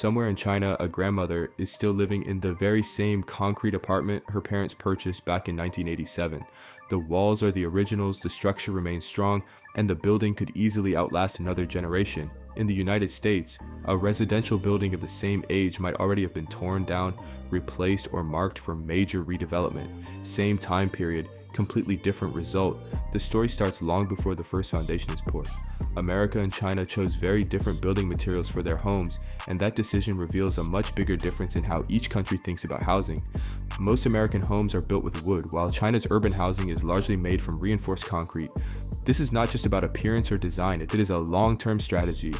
Somewhere in China, a grandmother is still living in the very same concrete apartment her parents purchased back in 1987. The walls are the originals, the structure remains strong, and the building could easily outlast another generation. In the United States, a residential building of the same age might already have been torn down, replaced, or marked for major redevelopment. Same time period, completely different result. The story starts long before the first foundation is poured. America and China chose very different building materials for their homes, and that decision reveals a much bigger difference in how each country thinks about housing. Most American homes are built with wood, while China's urban housing is largely made from reinforced concrete. This is not just about appearance or design, it is a long-term strategy.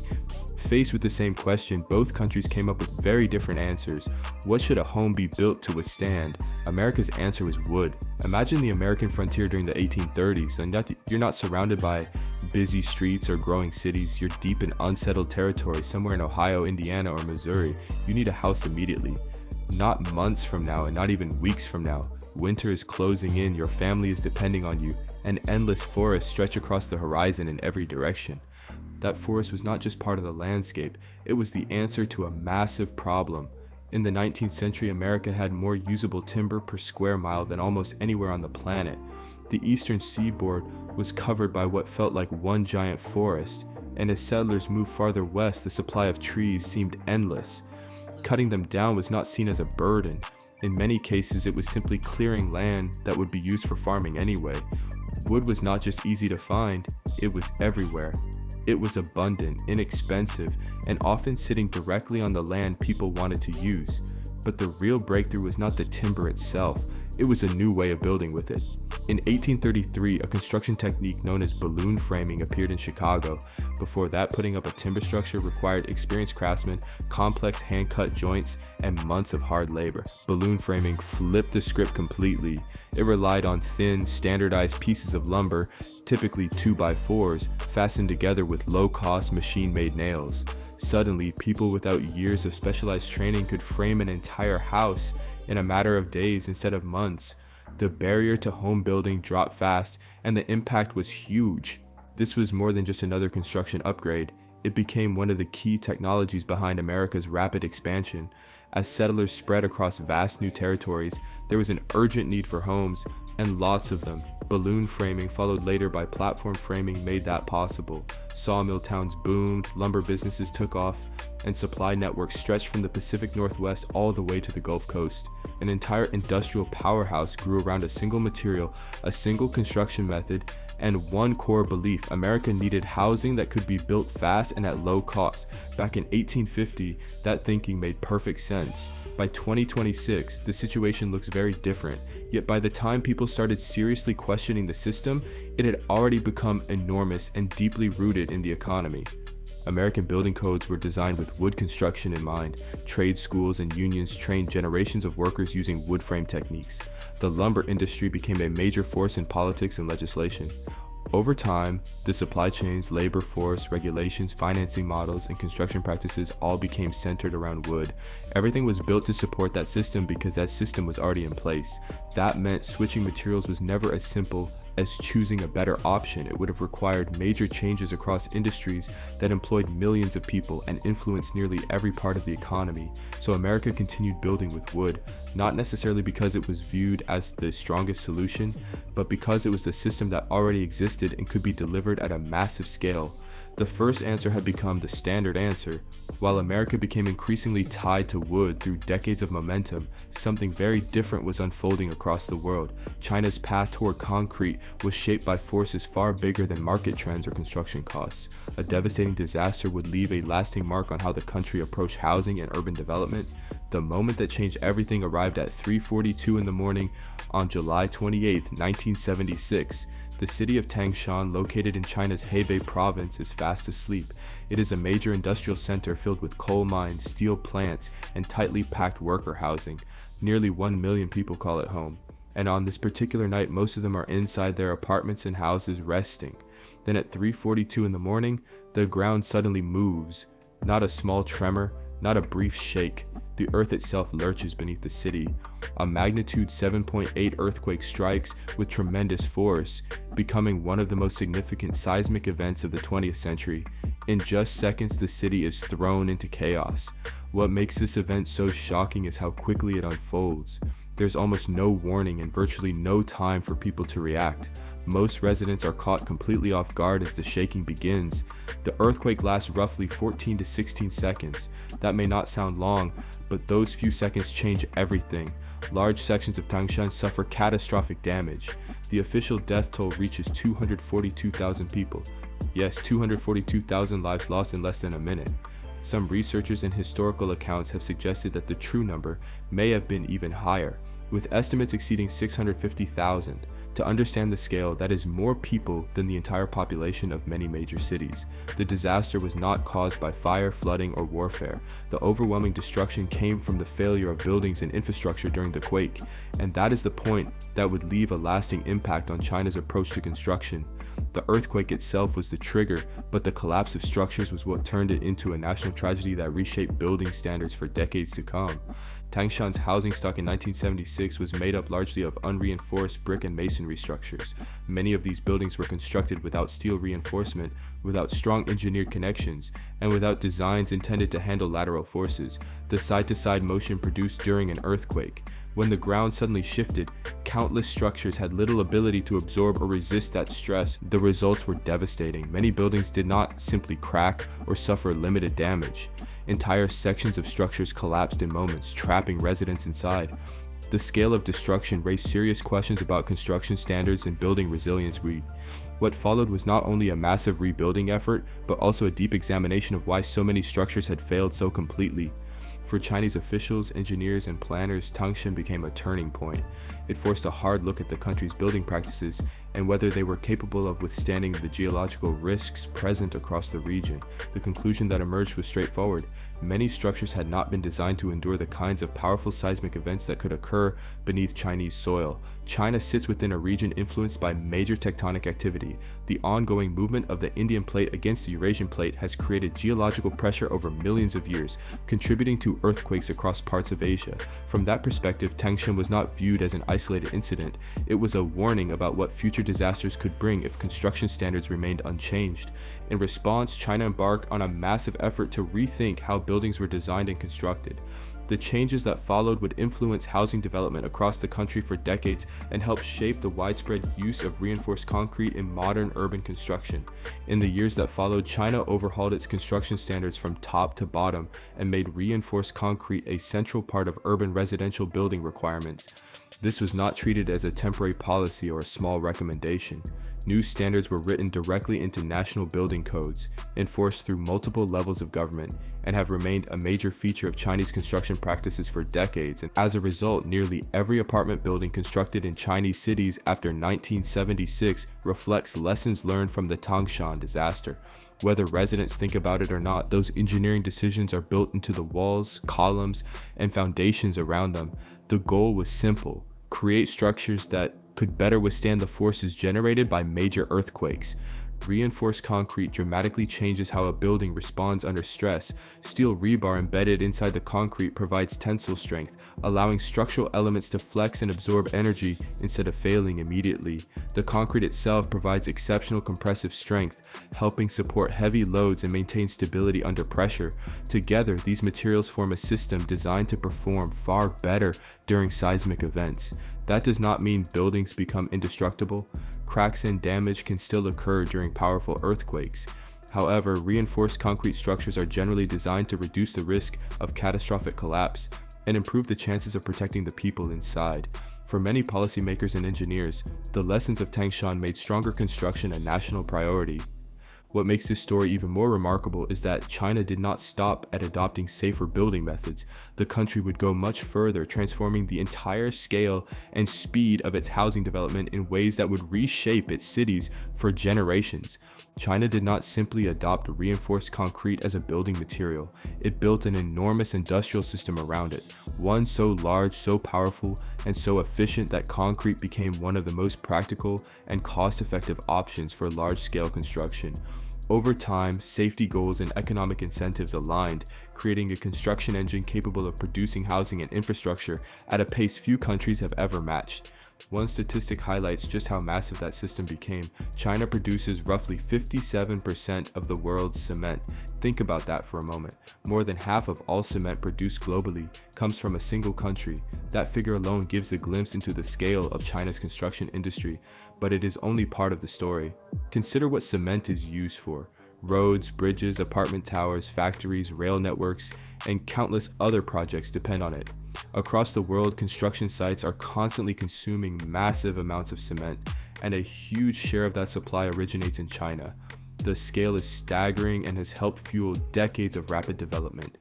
Faced with the same question, both countries came up with very different answers. What should a home be built to withstand? America's answer was wood. Imagine the American frontier during the 1830s, and you're not surrounded by busy streets or growing cities. You're deep in unsettled territory, somewhere in Ohio, Indiana, or Missouri. You need a house immediately. Not months from now, and not even weeks from now. Winter is closing in, your family is depending on you, and endless forests stretch across the horizon in every direction. That forest was not just part of the landscape, it was the answer to a massive problem. In the 19th century, America had more usable timber per square mile than almost anywhere on the planet. The eastern seaboard was covered by what felt like one giant forest, and as settlers moved farther west, the supply of trees seemed endless. Cutting them down was not seen as a burden. In many cases, it was simply clearing land that would be used for farming anyway. Wood was not just easy to find, it was everywhere. It was abundant, inexpensive, and often sitting directly on the land people wanted to use. But the real breakthrough was not the timber itself, it was a new way of building with it. In 1833, a construction technique known as balloon framing appeared in Chicago. Before that, putting up a timber structure required experienced craftsmen, complex hand-cut joints, and months of hard labor. Balloon framing flipped the script completely. It relied on thin, standardized pieces of lumber, typically 2x4s, fastened together with low-cost machine-made nails. Suddenly, people without years of specialized training could frame an entire house in a matter of days instead of months. The barrier to home building dropped fast, and the impact was huge. This was more than just another construction upgrade. It became one of the key technologies behind America's rapid expansion. As settlers spread across vast new territories, there was an urgent need for homes, and lots of them. Balloon framing, followed later by platform framing, made that possible. Sawmill towns boomed, lumber businesses took off, and supply networks stretched from the Pacific Northwest all the way to the Gulf Coast. An entire industrial powerhouse grew around a single material, a single construction method, and one core belief: America needed housing that could be built fast and at low cost. Back in 1850, that thinking made perfect sense. By 2026, the situation looks very different, yet by the time people started seriously questioning the system, it had already become enormous and deeply rooted in the economy. American building codes were designed with wood construction in mind. Trade schools and unions trained generations of workers using wood frame techniques. The lumber industry became a major force in politics and legislation. Over time, the supply chains, labor force, regulations, financing models, and construction practices all became centered around wood. Everything was built to support that system because that system was already in place. That meant switching materials was never as simple as choosing a better option. It would have required major changes across industries that employed millions of people and influenced nearly every part of the economy. So America continued building with wood, not necessarily because it was viewed as the strongest solution, but because it was the system that already existed and could be delivered at a massive scale. The first answer had become the standard answer. While America became increasingly tied to wood through decades of momentum, something very different was unfolding across the world. China's path toward concrete was shaped by forces far bigger than market trends or construction costs. A devastating disaster would leave a lasting mark on how the country approached housing and urban development. The moment that changed everything arrived at 3:42 in the morning on July 28, 1976. The city of Tangshan, located in China's Hebei province, is fast asleep. It is a major industrial center filled with coal mines, steel plants, and tightly packed worker housing. Nearly 1 million people call it home. And on this particular night, most of them are inside their apartments and houses resting. Then at 3:42 in the morning, the ground suddenly moves. Not a small tremor, not a brief shake. The earth itself lurches beneath the city. A magnitude 7.8 earthquake strikes with tremendous force, becoming one of the most significant seismic events of the 20th century. In just seconds, the city is thrown into chaos. What makes this event so shocking is how quickly it unfolds. There's almost no warning and virtually no time for people to react. Most residents are caught completely off guard as the shaking begins. The earthquake lasts roughly 14 to 16 seconds. That may not sound long, but those few seconds change everything. Large sections of Tangshan suffer catastrophic damage. The official death toll reaches 242,000 people. Yes, 242,000 lives lost in less than a minute. Some researchers and historical accounts have suggested that the true number may have been even higher, with estimates exceeding 650,000. To understand the scale, that is more people than the entire population of many major cities. The disaster was not caused by fire, flooding, or warfare. The overwhelming destruction came from the failure of buildings and infrastructure during the quake, and that is the point that would leave a lasting impact on China's approach to construction. The earthquake itself was the trigger, but the collapse of structures was what turned it into a national tragedy that reshaped building standards for decades to come. Tangshan's housing stock in 1976 was made up largely of unreinforced brick and masonry structures. Many of these buildings were constructed without steel reinforcement, without strong engineered connections, and without designs intended to handle lateral forces, the side-to-side motion produced during an earthquake. When the ground suddenly shifted, countless structures had little ability to absorb or resist that stress. The results were devastating. Many buildings did not simply crack or suffer limited damage. Entire sections of structures collapsed in moments, trapping residents inside. The scale of destruction raised serious questions about construction standards and building resilience. What followed was not only a massive rebuilding effort, but also a deep examination of why so many structures had failed so completely. For Chinese officials, engineers, and planners, Tangshan became a turning point. It forced a hard look at the country's building practices and whether they were capable of withstanding the geological risks present across the region. The conclusion that emerged was straightforward. Many structures had not been designed to endure the kinds of powerful seismic events that could occur beneath Chinese soil. China sits within a region influenced by major tectonic activity. The ongoing movement of the Indian plate against the Eurasian plate has created geological pressure over millions of years, contributing to earthquakes across parts of Asia. From that perspective, Tangshan was not viewed as an isolated incident. It was a warning about what future disasters could bring if construction standards remained unchanged. In response, China embarked on a massive effort to rethink how buildings were designed and constructed. The changes that followed would influence housing development across the country for decades and help shape the widespread use of reinforced concrete in modern urban construction. In the years that followed, China overhauled its construction standards from top to bottom and made reinforced concrete a central part of urban residential building requirements. This was not treated as a temporary policy or a small recommendation. New standards were written directly into national building codes, enforced through multiple levels of government, and have remained a major feature of Chinese construction practices for decades. And as a result, nearly every apartment building constructed in Chinese cities after 1976 reflects lessons learned from the Tangshan disaster. Whether residents think about it or not, those engineering decisions are built into the walls, columns, and foundations around them. The goal was simple: create structures that could better withstand the forces generated by major earthquakes. Reinforced concrete dramatically changes how a building responds under stress. Steel rebar embedded inside the concrete provides tensile strength, allowing structural elements to flex and absorb energy instead of failing immediately. The concrete itself provides exceptional compressive strength, helping support heavy loads and maintain stability under pressure. Together, these materials form a system designed to perform far better during seismic events. That does not mean buildings become indestructible. Cracks and damage can still occur during powerful earthquakes. However, reinforced concrete structures are generally designed to reduce the risk of catastrophic collapse and improve the chances of protecting the people inside. For many policymakers and engineers, the lessons of Tangshan made stronger construction a national priority. What makes this story even more remarkable is that China did not stop at adopting safer building methods. The country would go much further, transforming the entire scale and speed of its housing development in ways that would reshape its cities for generations. China did not simply adopt reinforced concrete as a building material. It built an enormous industrial system around it, one so large, so powerful, and so efficient that concrete became one of the most practical and cost-effective options for large-scale construction. Over time, safety goals and economic incentives aligned, creating a construction engine capable of producing housing and infrastructure at a pace few countries have ever matched. One statistic highlights just how massive that system became. China produces roughly 57% of the world's cement. Think about that for a moment. More than half of all cement produced globally comes from a single country. That figure alone gives a glimpse into the scale of China's construction industry, but it is only part of the story. Consider what cement is used for. Roads, bridges, apartment towers, factories, rail networks, and countless other projects depend on it. Across the world, construction sites are constantly consuming massive amounts of cement, and a huge share of that supply originates in China. The scale is staggering and has helped fuel decades of rapid development.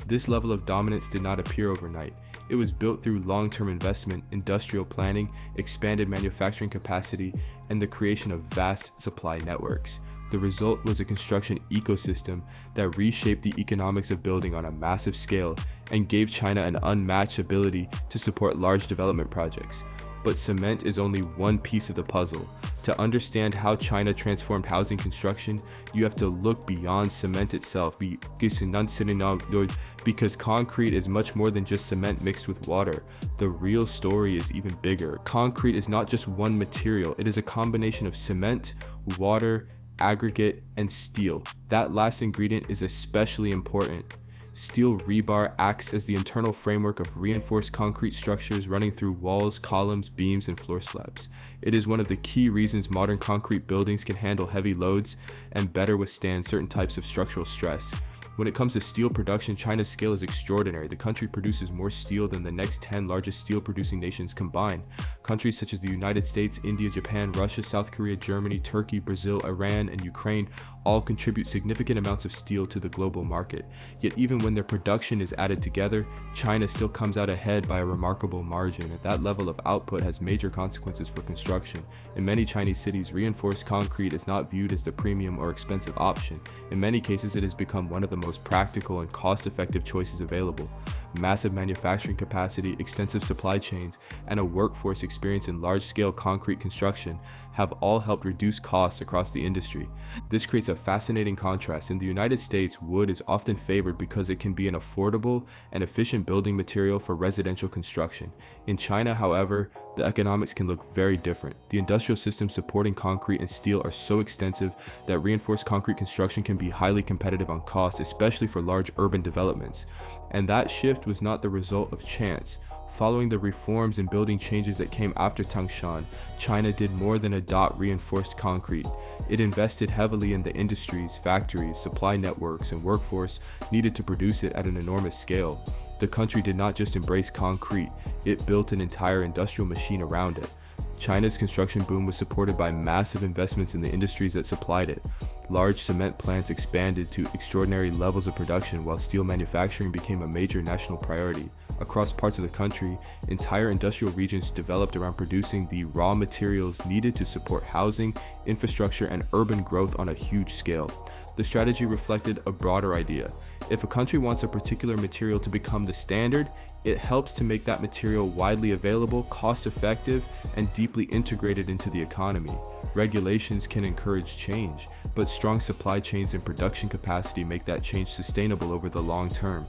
This level of dominance did not appear overnight. It was built through long-term investment, industrial planning, expanded manufacturing capacity, and the creation of vast supply networks. The result was a construction ecosystem that reshaped the economics of building on a massive scale and gave China an unmatched ability to support large development projects. But cement is only one piece of the puzzle. To understand how China transformed housing construction, you have to look beyond cement itself, because concrete is much more than just cement mixed with water. The real story is even bigger. Concrete is not just one material, it is a combination of cement, water, aggregate, and steel. That last ingredient is especially important. Steel rebar acts as the internal framework of reinforced concrete structures running through walls, columns, beams, and floor slabs. It is one of the key reasons modern concrete buildings can handle heavy loads and better withstand certain types of structural stress. When it comes to steel production, China's scale is extraordinary. The country produces more steel than the next 10 largest steel-producing nations combined. Countries such as the United States, India, Japan, Russia, South Korea, Germany, Turkey, Brazil, Iran, and Ukraine all contribute significant amounts of steel to the global market. Yet even when their production is added together, China still comes out ahead by a remarkable margin. At that level of output has major consequences for construction. In many Chinese cities, reinforced concrete is not viewed as the premium or expensive option. In many cases, it has become one of the most practical and cost-effective choices available. Massive manufacturing capacity, extensive supply chains, and a workforce experience in large-scale concrete construction have all helped reduce costs across the industry. This creates a fascinating contrast. In the United States, wood is often favored because it can be an affordable and efficient building material for residential construction. In China, however, the economics can look very different. The industrial systems supporting concrete and steel are so extensive that reinforced concrete construction can be highly competitive on cost, especially for large urban developments. And that shift was not the result of chance. Following the reforms and building changes that came after Tangshan, China did more than adopt reinforced concrete. It invested heavily in the industries, factories, supply networks, and workforce needed to produce it at an enormous scale. The country did not just embrace concrete, it built an entire industrial machine around it. China's construction boom was supported by massive investments in the industries that supplied it. Large cement plants expanded to extraordinary levels of production, while steel manufacturing became a major national priority. Across parts of the country, entire industrial regions developed around producing the raw materials needed to support housing, infrastructure, and urban growth on a huge scale. The strategy reflected a broader idea. If a country wants a particular material to become the standard, it helps to make that material widely available, cost-effective, and deeply integrated into the economy. Regulations can encourage change, but strong supply chains and production capacity make that change sustainable over the long term.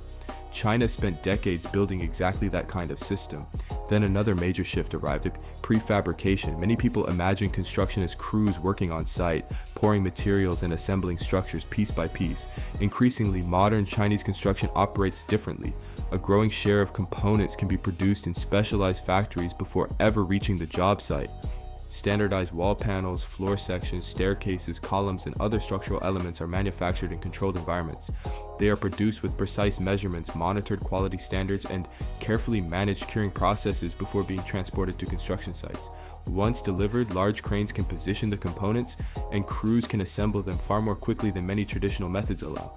China spent decades building exactly that kind of system. Then another major shift arrived, prefabrication. Many people imagine construction as crews working on site, pouring materials and assembling structures piece by piece. Increasingly, modern Chinese construction operates differently. A growing share of components can be produced in specialized factories before ever reaching the job site. Standardized wall panels, floor sections, staircases, columns, and other structural elements are manufactured in controlled environments. They are produced with precise measurements, monitored quality standards, and carefully managed curing processes before being transported to construction sites. Once delivered, large cranes can position the components, and crews can assemble them far more quickly than many traditional methods allow.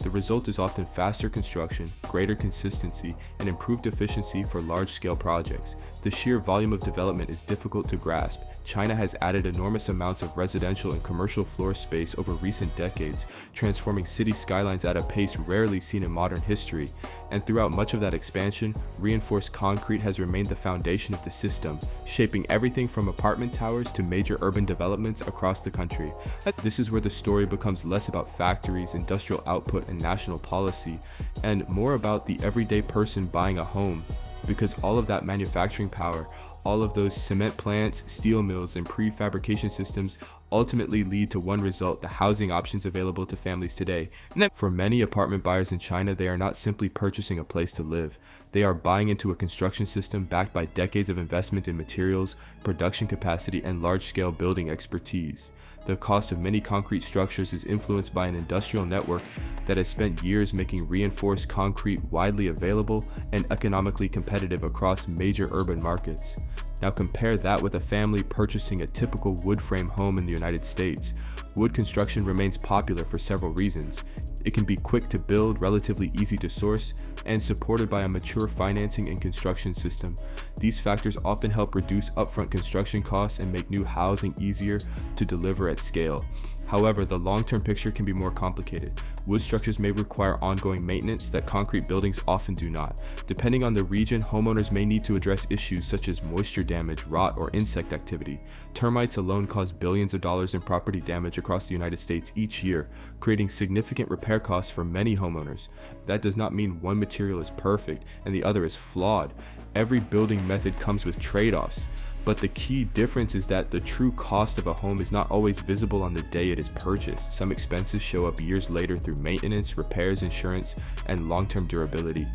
The result is often faster construction, greater consistency, and improved efficiency for large-scale projects. The sheer volume of development is difficult to grasp. China has added enormous amounts of residential and commercial floor space over recent decades, transforming city skylines at a pace rarely seen in modern history. And throughout much of that expansion, reinforced concrete has remained the foundation of the system, shaping everything from apartment towers to major urban developments across the country. This is where the story becomes less about factories, industrial output, and national policy, and more about the everyday person buying a home. Because all of that manufacturing power, all of those cement plants, steel mills, and prefabrication systems ultimately lead to one result: the housing options available to families today. For many apartment buyers in China, they are not simply purchasing a place to live. They are buying into a construction system backed by decades of investment in materials, production capacity, and large-scale building expertise. The cost of many concrete structures is influenced by an industrial network that has spent years making reinforced concrete widely available and economically competitive across major urban markets. Now compare that with a family purchasing a typical wood frame home in the United States. Wood construction remains popular for several reasons. It can be quick to build, relatively easy to source, and supported by a mature financing and construction system. These factors often help reduce upfront construction costs and make new housing easier to deliver at scale. However, the long-term picture can be more complicated. Wood structures may require ongoing maintenance that concrete buildings often do not. Depending on the region, homeowners may need to address issues such as moisture damage, rot, or insect activity. Termites alone cause billions of dollars in property damage across the United States each year, creating significant repair costs for many homeowners. That does not mean one material is perfect and the other is flawed. Every building method comes with trade-offs. But the key difference is that the true cost of a home is not always visible on the day it is purchased. Some expenses show up years later through maintenance, repairs, insurance, and long-term durability.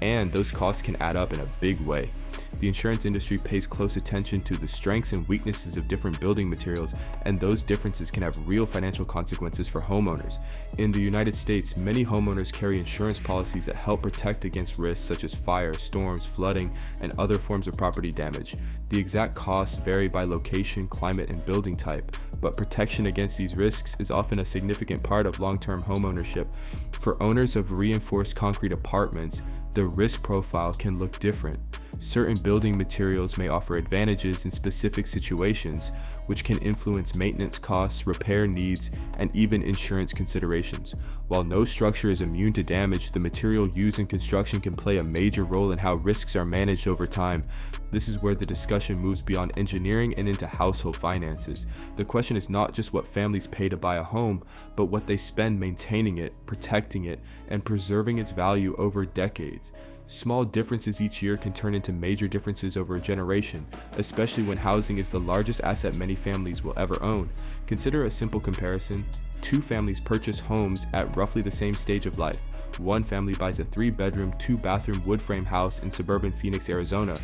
And those costs can add up in a big way. The insurance industry pays close attention to the strengths and weaknesses of different building materials, and those differences can have real financial consequences for homeowners. In the United States, many homeowners carry insurance policies that help protect against risks such as fire, storms, flooding, and other forms of property damage. The exact costs vary by location, climate, and building type, but protection against these risks is often a significant part of long-term homeownership. For owners of reinforced concrete apartments, the risk profile can look different. Certain building materials may offer advantages in specific situations, which can influence maintenance costs, repair needs, and even insurance considerations. While no structure is immune to damage, the material used in construction can play a major role in how risks are managed over time. This is where the discussion moves beyond engineering and into household finances. The question is not just what families pay to buy a home, but what they spend maintaining it, protecting it, and preserving its value over decades. Small differences each year can turn into major differences over a generation, especially when housing is the largest asset many families will ever own. Consider a simple comparison. Two families purchase homes at roughly the same stage of life. One family buys a 3-bedroom, 2-bathroom wood frame house in suburban Phoenix, Arizona.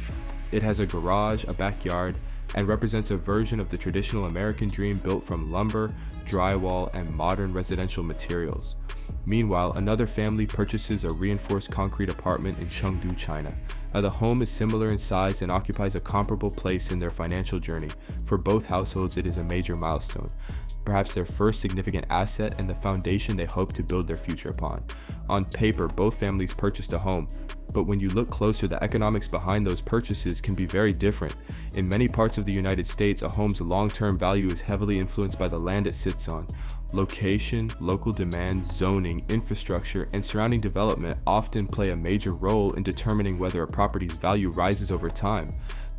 It has a garage, a backyard, and represents a version of the traditional American dream built from lumber, drywall, and modern residential materials. Meanwhile, another family purchases a reinforced concrete apartment in Chengdu, China. The home is similar in size and occupies a comparable place in their financial journey. For both households, it is a major milestone, perhaps their first significant asset and the foundation they hope to build their future upon. On paper, both families purchased a home, but when you look closer, the economics behind those purchases can be very different. In many parts of the United States, a home's long-term value is heavily influenced by the land it sits on. Location, local demand, zoning, infrastructure, and surrounding development often play a major role in determining whether a property's value rises over time.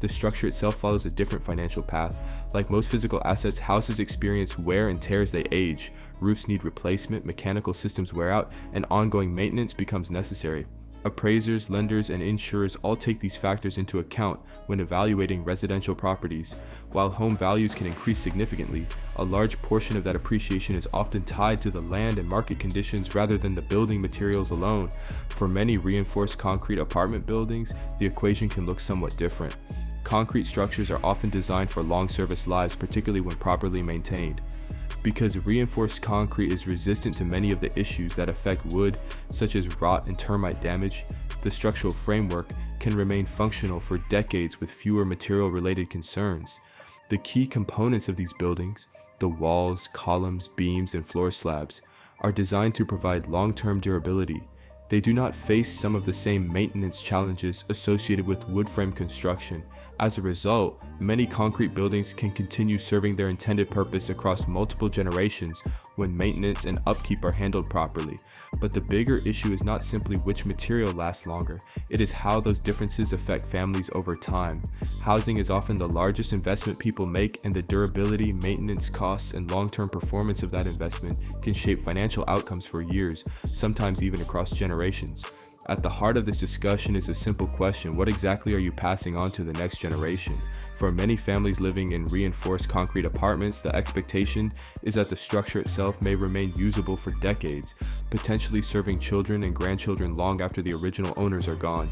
The structure itself follows a different financial path. Like most physical assets, houses experience wear and tear as they age. Roofs need replacement, mechanical systems wear out, and ongoing maintenance becomes necessary. Appraisers, lenders, and insurers all take these factors into account when evaluating residential properties. While home values can increase significantly, a large portion of that appreciation is often tied to the land and market conditions rather than the building materials alone. For many reinforced concrete apartment buildings, the equation can look somewhat different. Concrete structures are often designed for long service lives, particularly when properly maintained. Because reinforced concrete is resistant to many of the issues that affect wood, such as rot and termite damage, the structural framework can remain functional for decades with fewer material-related concerns. The key components of these buildings, the walls, columns, beams, and floor slabs, are designed to provide long-term durability. they do not face some of the same maintenance challenges associated with wood frame construction. As a result, many concrete buildings can continue serving their intended purpose across multiple generations when maintenance and upkeep are handled properly. But the bigger issue is not simply which material lasts longer, it is how those differences affect families over time. Housing is often the largest investment people make, and the durability, maintenance costs, and long-term performance of that investment can shape financial outcomes for years, sometimes even across generations. At the heart of this discussion is a simple question: what exactly are you passing on to the next generation? For many families living in reinforced concrete apartments, the expectation is that the structure itself may remain usable for decades, potentially serving children and grandchildren long after the original owners are gone.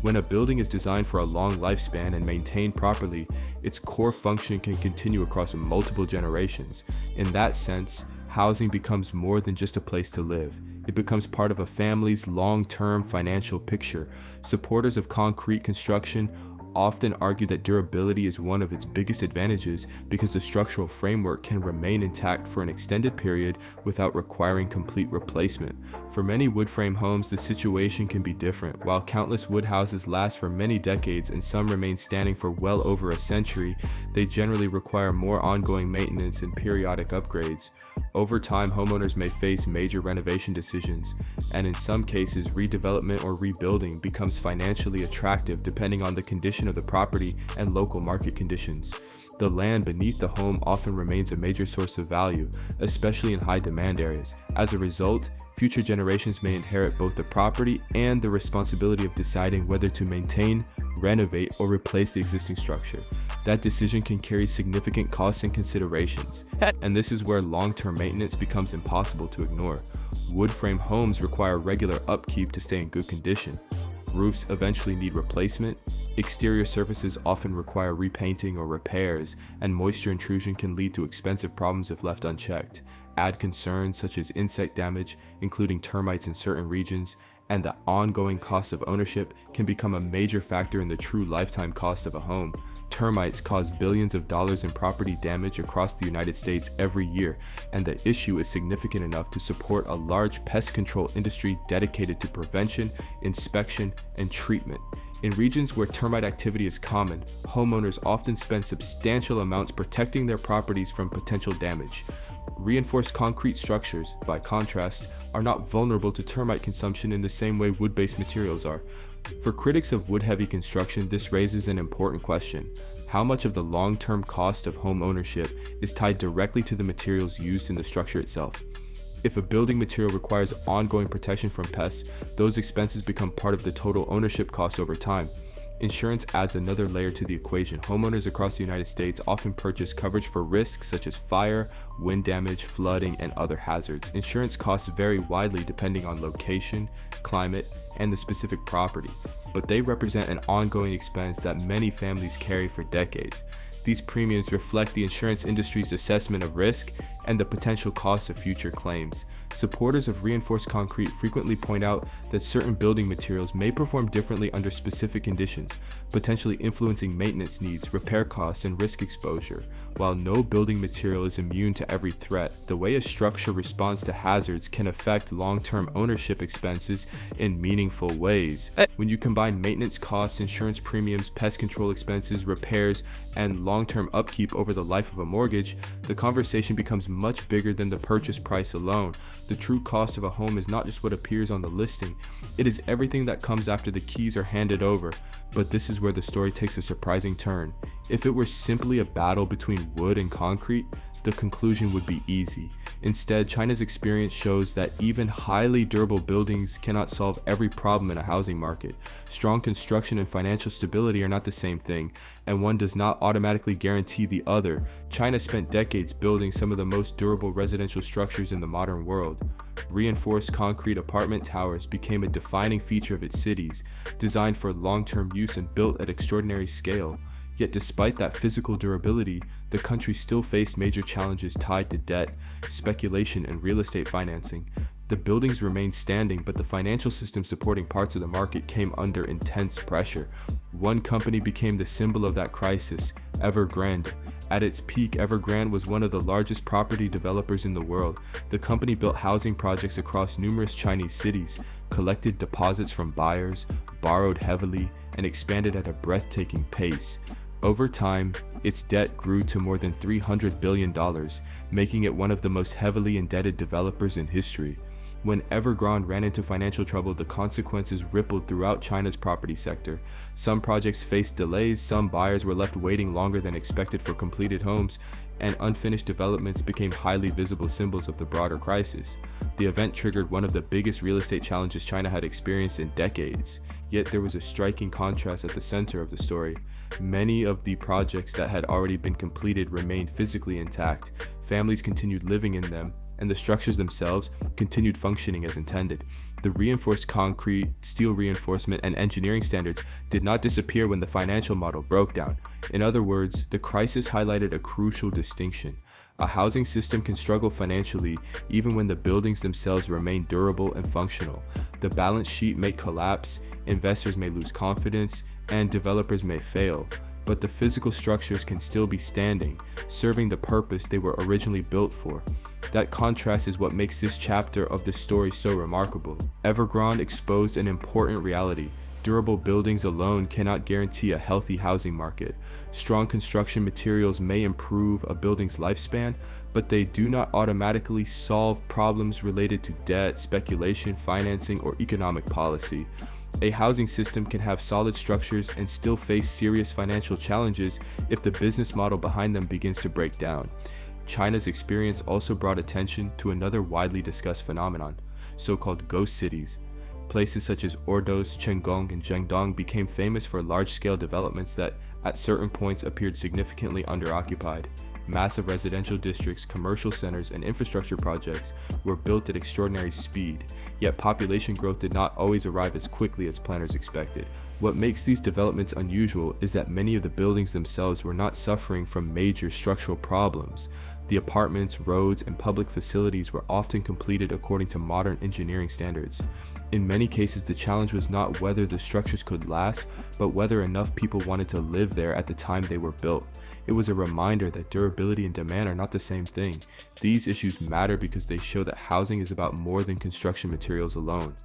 When a building is designed for a long lifespan and maintained properly, its core function can continue across multiple generations. In that sense, housing becomes more than just a place to live. It becomes part of a family's long-term financial picture. Supporters of concrete construction often argue that durability is one of its biggest advantages because the structural framework can remain intact for an extended period without requiring complete replacement. For many wood frame homes, the situation can be different. While countless wood houses last for many decades and some remain standing for well over a century, they generally require more ongoing maintenance and periodic upgrades. Over time, homeowners may face major renovation decisions, and in some cases, redevelopment or rebuilding becomes financially attractive depending on the condition of the property and local market conditions. The land beneath the home often remains a major source of value, especially in high-demand areas. As a result, future generations may inherit both the property and the responsibility of deciding whether to maintain, renovate, or replace the existing structure. That decision can carry significant costs and considerations, and this is where long-term maintenance becomes impossible to ignore. Wood frame homes require regular upkeep to stay in good condition. Roofs eventually need replacement, exterior surfaces often require repainting or repairs, and moisture intrusion can lead to expensive problems if left unchecked. Add concerns such as insect damage, including termites in certain regions, and the ongoing cost of ownership can become a major factor in the true lifetime cost of a home. Termites cause billions of dollars in property damage across the United States every year, and the issue is significant enough to support a large pest control industry dedicated to prevention, inspection, and treatment. In regions where termite activity is common, homeowners often spend substantial amounts protecting their properties from potential damage. Reinforced concrete structures, by contrast, are not vulnerable to termite consumption in the same way wood-based materials are. For critics of wood-heavy construction, this raises an important question. How much of the long-term cost of home ownership is tied directly to the materials used in the structure itself? If a building material requires ongoing protection from pests, those expenses become part of the total ownership cost over time. Insurance adds another layer to the equation. Homeowners across the United States often purchase coverage for risks such as fire, wind damage, flooding, and other hazards. Insurance costs vary widely depending on location, climate, and the specific property, but they represent an ongoing expense that many families carry for decades. These premiums reflect the insurance industry's assessment of risk and the potential cost of future claims. Supporters of reinforced concrete frequently point out that certain building materials may perform differently under specific conditions, potentially influencing maintenance needs, repair costs, and risk exposure. While no building material is immune to every threat, the way a structure responds to hazards can affect long-term ownership expenses in meaningful ways. When you combine maintenance costs, insurance premiums, pest control expenses, repairs, and long-term upkeep over the life of a mortgage, the conversation becomes much bigger than the purchase price alone. The true cost of a home is not just what appears on the listing, it is everything that comes after the keys are handed over. But this is where the story takes a surprising turn. If it were simply a battle between wood and concrete, the conclusion would be easy. Instead, China's experience shows that even highly durable buildings cannot solve every problem in a housing market. Strong construction and financial stability are not the same thing, and one does not automatically guarantee the other. China spent decades building some of the most durable residential structures in the modern world. Reinforced concrete apartment towers became a defining feature of its cities, designed for long-term use and built at extraordinary scale. Yet despite that physical durability, the country still faced major challenges tied to debt, speculation, and real estate financing. The buildings remained standing, but the financial system supporting parts of the market came under intense pressure. One company became the symbol of that crisis, Evergrande, At its peak, Evergrande was one of the largest property developers in the world. The company built housing projects across numerous Chinese cities, collected deposits from buyers, borrowed heavily, and expanded at a breathtaking pace. Over time, its debt grew to more than $300 billion, making it one of the most heavily indebted developers in history. When Evergrande ran into financial trouble, the consequences rippled throughout China's property sector. Some projects faced delays, some buyers were left waiting longer than expected for completed homes, and unfinished developments became highly visible symbols of the broader crisis. The event triggered one of the biggest real estate challenges China had experienced in decades. Yet there was a striking contrast at the center of the story. Many of the projects that had already been completed remained physically intact, families continued living in them, and the structures themselves continued functioning as intended. The reinforced concrete, steel reinforcement, and engineering standards did not disappear when the financial model broke down. In other words, the crisis highlighted a crucial distinction. A housing system can struggle financially even when the buildings themselves remain durable and functional. The balance sheet may collapse, investors may lose confidence, and developers may fail, but the physical structures can still be standing, serving the purpose they were originally built for. That contrast is what makes this chapter of the story so remarkable. Evergrande exposed an important reality. Durable buildings alone cannot guarantee a healthy housing market. Strong construction materials may improve a building's lifespan, but they do not automatically solve problems related to debt, speculation, financing, or economic policy. A housing system can have solid structures and still face serious financial challenges if the business model behind them begins to break down. China's experience also brought attention to another widely discussed phenomenon, so-called ghost cities. Places such as Ordos, Chenggong, and Zhengdong became famous for large-scale developments that, at certain points, appeared significantly underoccupied. Massive residential districts, commercial centers, and infrastructure projects were built at extraordinary speed, yet population growth did not always arrive as quickly as planners expected. What makes these developments unusual is that many of the buildings themselves were not suffering from major structural problems. The apartments, roads, and public facilities were often completed according to modern engineering standards. In many cases, the challenge was not whether the structures could last, but whether enough people wanted to live there at the time they were built. It was a reminder that durability and demand are not the same thing. These issues matter because they show that housing is about more than construction materials alone.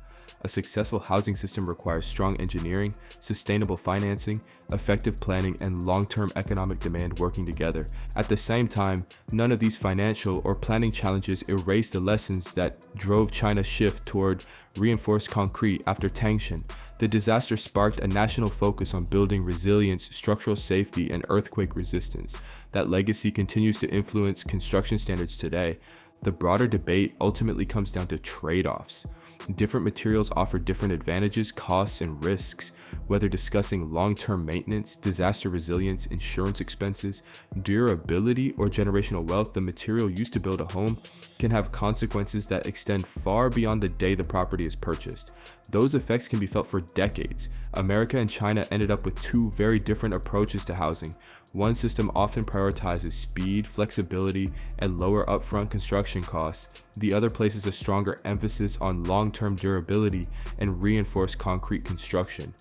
A successful housing system requires strong engineering, sustainable financing, effective planning, and long-term economic demand working together. At the same time, none of these financial or planning challenges erase the lessons that drove China's shift toward reinforced concrete after Tangshan. The disaster sparked a national focus on building resilience, structural safety, and earthquake resistance. That legacy continues to influence construction standards today. The broader debate ultimately comes down to trade-offs. Different materials offer different advantages, costs, and risks. Whether discussing long-term maintenance, disaster resilience, insurance expenses, durability, or generational wealth, the material used to build a home can have consequences that extend far beyond the day the property is purchased. Those effects can be felt for decades. America and China ended up with two very different approaches to housing. One system often prioritizes speed, flexibility, and lower upfront construction costs. The other places a stronger emphasis on long-term durability and reinforced concrete construction.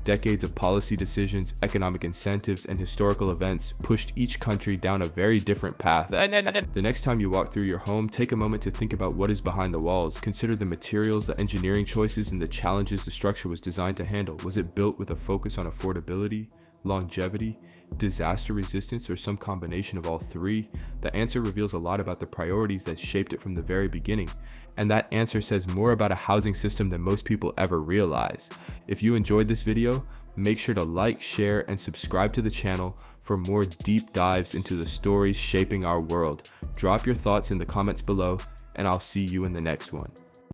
Decades of policy decisions, economic incentives, and historical events pushed each country down a very different path. The next time you walk through your home, take a moment to think about what is behind the walls. Consider the materials, the engineering choices, and the challenges the structure was designed to handle. Was it built with a focus on affordability, longevity, disaster resistance, or some combination of all three? The answer reveals a lot about the priorities that shaped it from the very beginning, and that answer says more about a housing system than most people ever realize. If you enjoyed this video, make sure to like, share, and subscribe to the channel for more deep dives into the stories shaping our world. Drop your thoughts in the comments below, and I'll see you in the next one.